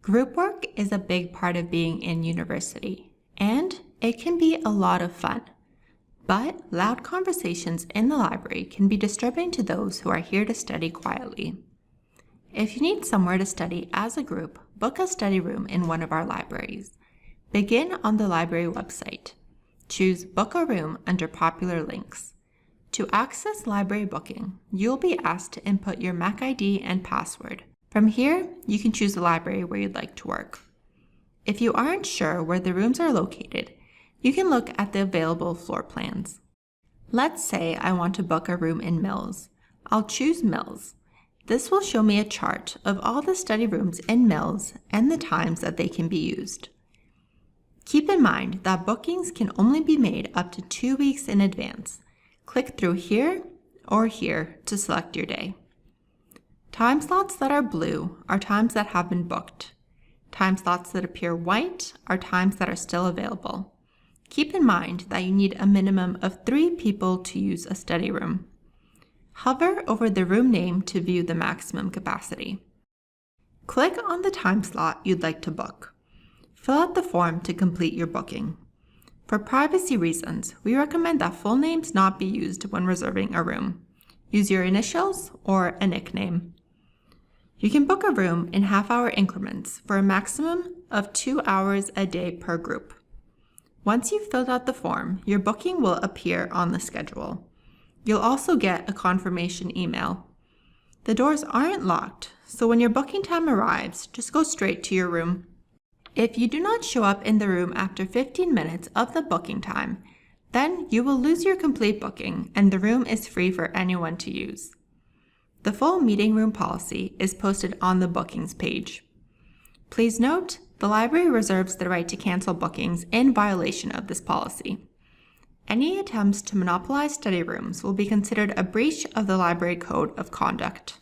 Group work is a big part of being in university, and it can be a lot of fun. But loud conversations in the library can be disturbing to those who are here to study quietly. If you need somewhere to study as a group, book a study room in one of our libraries. Begin on the library website. Choose Book a Room under Popular Links. To access library booking, you'll be asked to input your Mac ID and password. From here, you can choose the library where you'd like to work. If you aren't sure where the rooms are located, you can look at the available floor plans. Let's say I want to book a room in Mills. I'll choose Mills. This will show me a chart of all the study rooms in Mills and the times that they can be used. Keep in mind that bookings can only be made up to 2 weeks in advance. Click through here or here to select your day. Time slots that are blue are times that have been booked. Time slots that appear white are times that are still available. Keep in mind that you need a minimum of 3 people to use a study room. Hover over the room name to view the maximum capacity. Click on the time slot you'd like to book. Fill out the form to complete your booking. For privacy reasons, we recommend that full names not be used when reserving a room. Use your initials or a nickname. You can book a room in half-hour increments for a maximum of 2 hours a day per group. Once you've filled out the form, your booking will appear on the schedule. You'll also get a confirmation email. The doors aren't locked, so when your booking time arrives, just go straight to your room. If you do not show up in the room after 15 minutes of the booking time, then you will lose your complete booking and the room is free for anyone to use. The full meeting room policy is posted on the bookings page. Please note, the library reserves the right to cancel bookings in violation of this policy. Any attempts to monopolize study rooms will be considered a breach of the Library Code of Conduct.